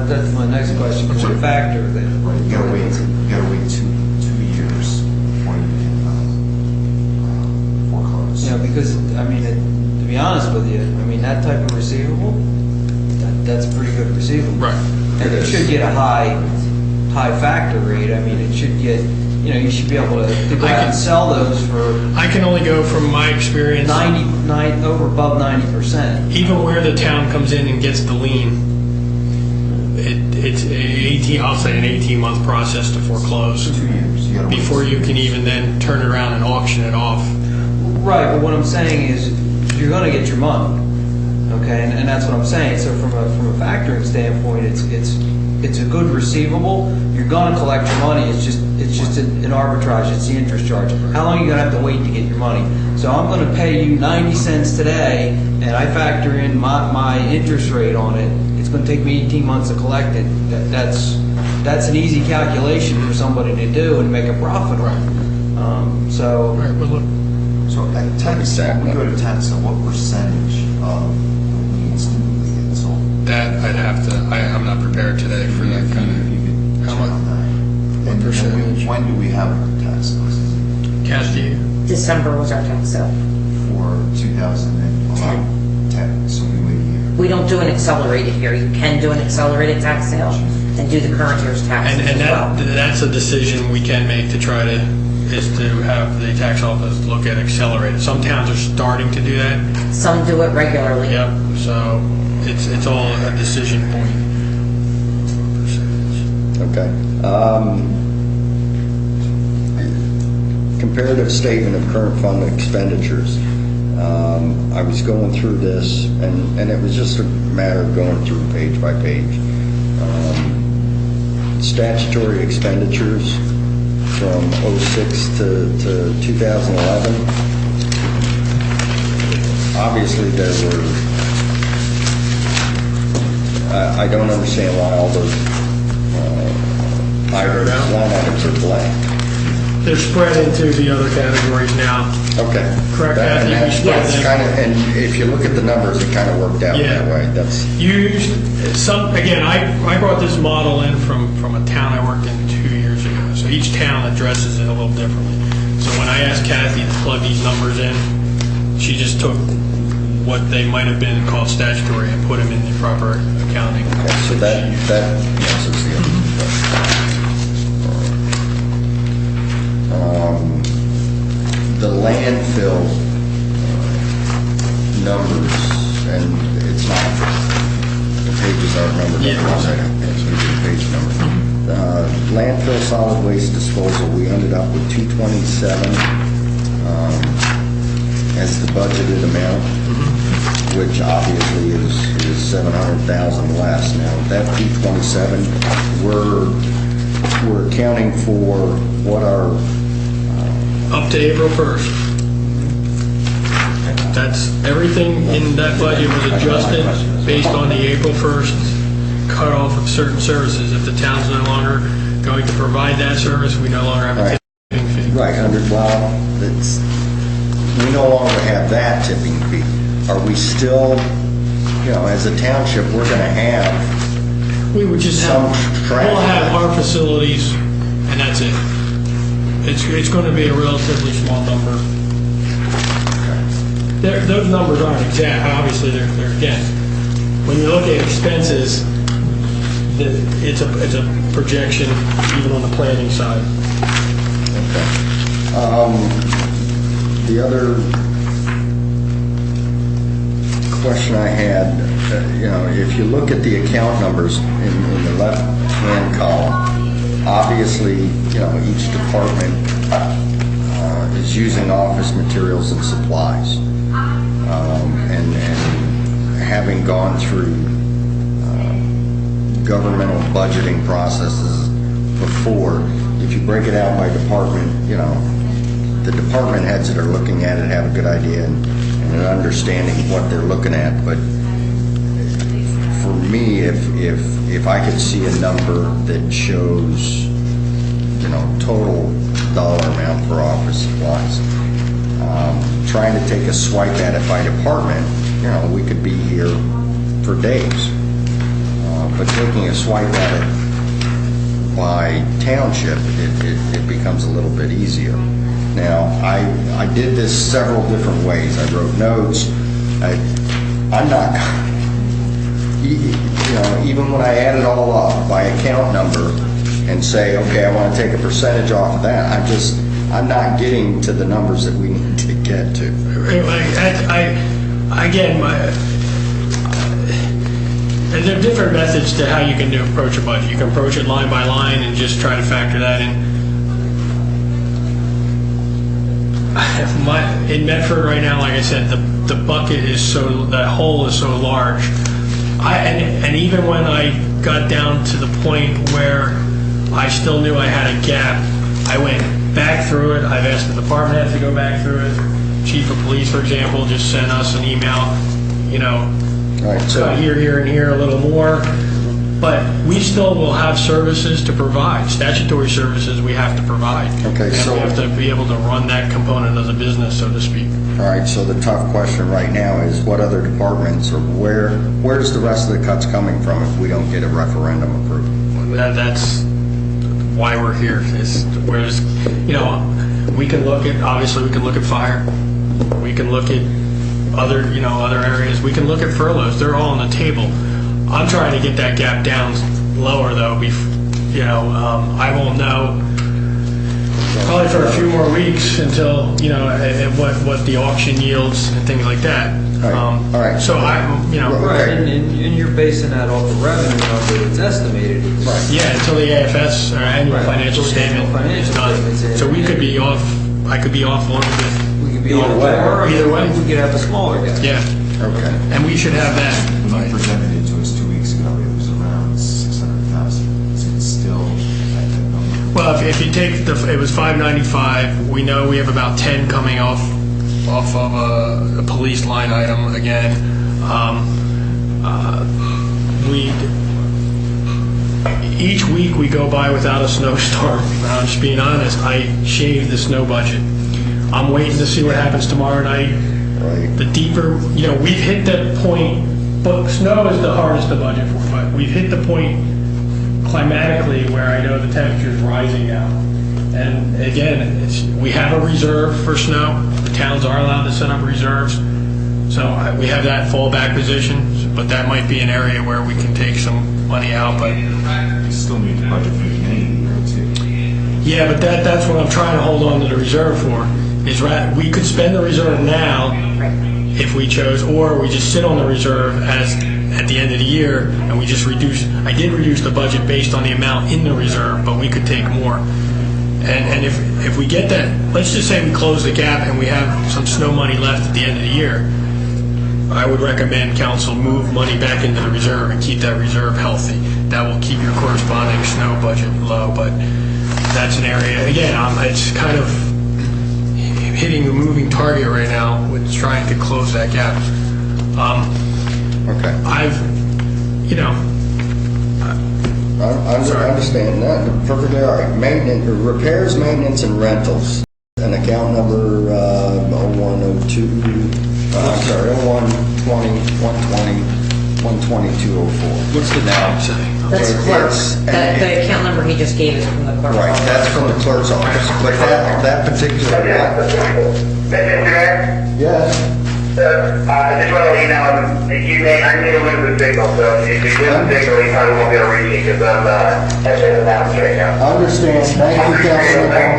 That's my next question. What's the factor then? Right, you gotta wait 2 years before you can foreclose. You know, because, to be honest with you, that type of receivable, that's a pretty good receivable. Right. And it should get a high factor rate. It should get, you should be able to go out and sell those for I can only go from my experience. 99, above 90%. Even where the town comes in and gets the lien, it's I'll say an 18-month process to foreclose 2 years. You gotta wait before 2 you can years. even then turn it around and auction it off. Right, but what I'm saying is, you're gonna get your money, okay, and that's what I'm saying. So from a factoring standpoint, it's a good receivable. You're gonna collect your money. It's just an arbitrage. It's the interest charge. How long are you gonna have to wait to get your money? So I'm gonna pay you 90 cents today, and I factor in my interest rate on it. It's gonna take me 18 months to collect it. That's an easy calculation for somebody to do and make a profit on. So. Right, but look, So at tax, when we go to tax sale, what percentage of the liens typically get sold? that I'm not prepared today for that kind If you could How check much- on that. what And percentage? when do we have our tax sales? of Cassie. December was our tax sale. For 2010, so we wait a year. We don't do an accelerated here. You can do an accelerated tax sale and do the current year's taxes And as well. that's a decision we can make to have the tax office look at accelerated. Some towns are starting to do that. Some do it regularly. Yep, so it's all a decision point. Okay. Comparative statement of current fund expenditures. I was going through this, and it was just a matter of going through page by page. Statutory expenditures from '06 to 2011. Obviously, there were, I don't understand why all those line items are blank. They're spread into the other categories now. Okay. Correct, That- Kathy, and we that's spread them. kind of, and if you look at the numbers, it kind of worked out Yeah. that way. That's, Again, I brought this model in from a town I worked in 2 years ago. So each town addresses it a little differently. So when I asked Kathy to plug these numbers in, she just took what they might have been called statutory and put them in the proper accounting. okay, so that answers the other question. The landfill numbers, and it's not, the pages aren't numbered. Yeah. It's the page number. Landfill solid waste disposal, we ended up with 227 as the budgeted amount, which obviously is 700,000 less. Now, that 227, we're accounting for what our Up to April 1st. That's, everything in that budget was adjusted based on the April 1st cut off of certain services. If the town's no longer going to provide that service, we no longer have a Right. tipping fee. Right, well, we no longer have that tipping fee. Are we still, as a township, we're gonna have, We would just Some have, trash. we'll have our facilities, and that's it. It's going to be a relatively small number. Those numbers aren't exact, obviously, they're again, when you look at expenses, it's a projection even on the planning side. okay. The other question I had, if you look at the account numbers in the left-hand column, obviously, each department is using office materials and supplies. And having gone through governmental budgeting processes before, if you break it out by department, the department heads that are looking at it have a good idea and an understanding of what they're looking at. But for me, if I could see a number that shows, total dollar amount for office supplies, trying to take a swipe at it by department, we could be here for days. But taking a swipe at it by township, it becomes a little bit easier. Now, I did this several different ways. I wrote notes. I'm not, even when I add it all up by account number and say, okay, I want to take a percentage off of that, I'm not getting to the numbers that we need to get to. There are different methods to how you can approach a budget. You can approach it line by line and just try to factor that in. In Medford right now, like I said, the bucket is that hole is so large. And even when I got down to the point where I still knew I had a gap, I went back through it. I've asked the department head to go back through it. Chief of police, for example, just sent us an email, Right, so cut here, and here a little more. But we still will have services to provide, statutory services we have to provide. Okay, And so- we have to be able to run that component of the business, so to speak. all right, so the tough question right now is what other departments or where's the rest of the cuts coming from if we don't get a referendum approved? That's why we're here. We can look at, obviously, we can look at fire. We can look at other areas. We can look at furloughs. They're all on the table. I'm trying to get that gap down lower, though. I won't know probably for a few more weeks until, what the auction yields and things like that. All right. So Right, and you're basing that off the revenue number that's estimated. yeah, until the AFS or annual Right. financial statement is done. So we could be off, I could be off a little bit. We could be Either on way. more, Either way. we could have a smaller gap. Yeah, Okay. and we should have that. When you presented it to us 2 weeks ago, it was around 600,000. So it's still at that number. Well, if you take it was 595. We know we have about 10 coming off of a police line item again. Each week we go by without a snowstorm. I'm just being honest. I shaved the snow budget. I'm waiting to see what happens tomorrow night. Right. The deeper, we've hit that point, but snow is the hardest to budget for, but we've hit the point climatically where I know the temperature is rising now. And again, we have a reserve for snow. The towns are allowed to set up reserves. So we have that fallback position, but that might be an area where we can take some money out, but You still need to budget for the beginning of the year too. yeah, but that's what I'm trying to hold on to the reserve for, is we could spend the reserve now if we chose, or we just sit on the reserve as at the end of the year, and we just I did reduce the budget based on the amount in the reserve, but we could take more. And if we get that, let's just say we close the gap and we have some snow money left at the end of the year, I would recommend council move money back into the reserve and keep that reserve healthy. That will keep your corresponding snow budget low, but that's an area, again, it's kind of hitting a moving target right now with trying to close that gap. Okay. I understand that, perfectly all right. Maintenance, repairs, maintenance, and rentals, an account number 0102, I'm sorry, 0120, 120, 12204. What's the now say? That's clerk. It's- The account number he just gave is from the clerk. Right, that's from the clerk's office, but that particular one, Mr. Mayor? yes, I just want to let you know, I need to lose the signal, so if you lose the signal, you probably won't be able to reach me because I'm actually in the mountains right now. understand, thank you, Councilman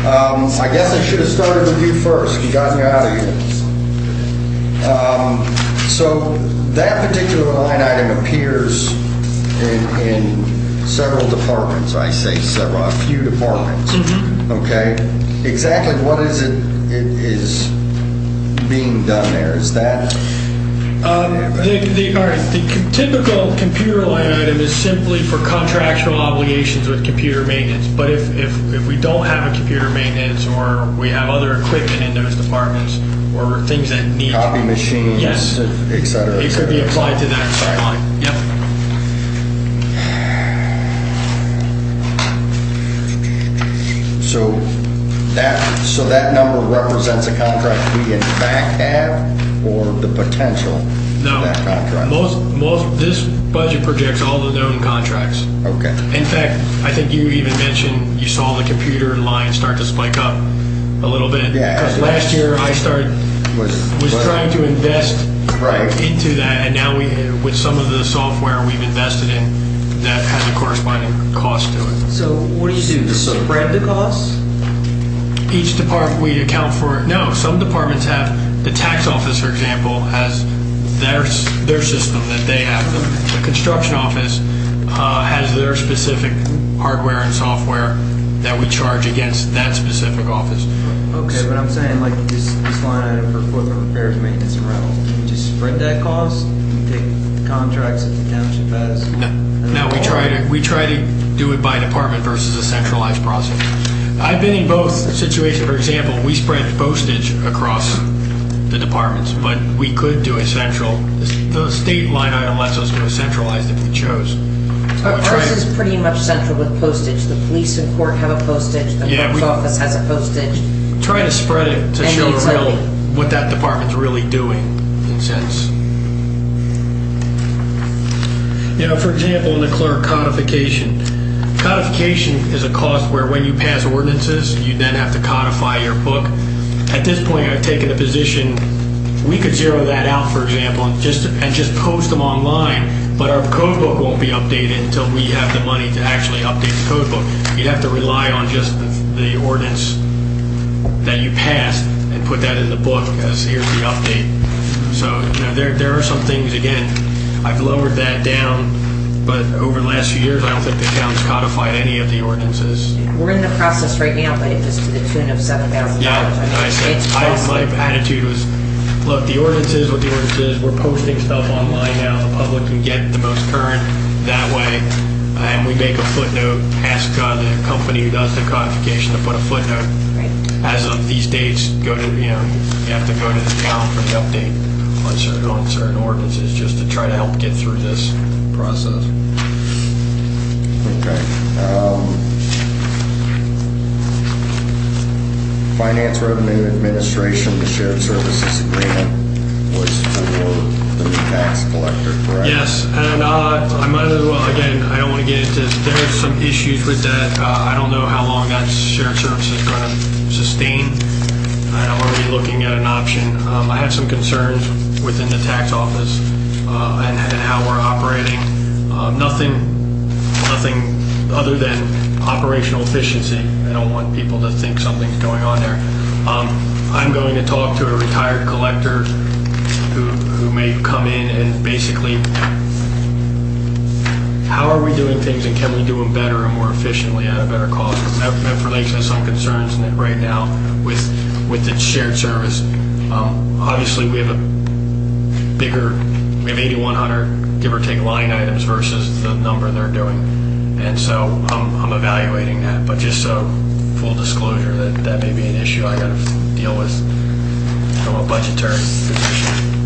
Coleman. I guess I should have started with you first, and gotten you out of here. So that particular line item appears in several departments, I say several, a few departments. Okay? Exactly what is it is being done there? Is that, All right, the typical computer line item is simply for contractual obligations with computer maintenance. But if we don't have a computer maintenance, or we have other equipment in those departments, or things that need... copy machines, Yes. et cetera, et It could be cetera. applied to that same line. Yep. So that number represents a contract we in fact have, or the potential of No. that contract? This budget projects all the known contracts. Okay. In fact, I think you even mentioned you saw the computer line start to spike up a little bit. Yeah. Because last year I was trying to invest Right. into that, and now with some of the software we've invested in, that has a corresponding cost to it. So what do you do, just spread the costs? Each department, we account for, no, some departments have, the tax office, for example, has their system that they have. The construction office has their specific hardware and software that we charge against that specific office. Okay, but I'm saying like this line item for equipment repairs, maintenance, and rentals, can you just spread that cost? You take the contracts that the township has? No, we try to do it by department versus a centralized process. I've been in both situations. For example, we spread postage across the departments, but we could do a central. The state line item lets us do a centralized if we chose. So we try- Ours is pretty much central with postage. The police and court have a postage, the Yeah, clerk's we- office has a postage. try to spread it to And show utility. what that department's really doing, in a sense. For example, in the clerk codification. Codification is a cost where when you pass ordinances, you then have to codify your book. At this point, I've taken a position, we could zero that out, for example, and just post them online, but our code book won't be updated until we have the money to actually update the code book. You'd have to rely on just the ordinance that you passed and put that in the book as here's the update. So, there are some things, again, I've lowered that down, but over the last few years, I don't think the town's codified any of the ordinances. We're in the process right now, but it was to the tune of $7,000. Yeah, my attitude was, look, the ordinance is what the ordinance is. We're posting stuff online now. The public can get the most current that way. And we make a footnote, ask the company who does the codification to put a footnote. Right. As of these dates, you have to go to the town for the update on certain ordinances, just to try to help get through this process. Okay. Finance Revenue Administration, the shared services agreement was for the new tax collector, correct? Yes, and I might as well, again, I don't want to get into this, there's some issues with that. I don't know how long that shared service is going to sustain, and I'm already looking at an option. I have some concerns within the tax office and how we're operating. Nothing other than operational efficiency. I don't want people to think something's going on there. I'm going to talk to a retired collector who may come in and basically, how are we doing things and can we do them better and more efficiently at a better cost? Medford Lakes has some concerns in it right now with the shared service. Obviously, we have 8,100, give or take, line items versus the number they're doing. And so I'm evaluating that, but just so full disclosure that may be an issue I got to deal with from a budgetary position.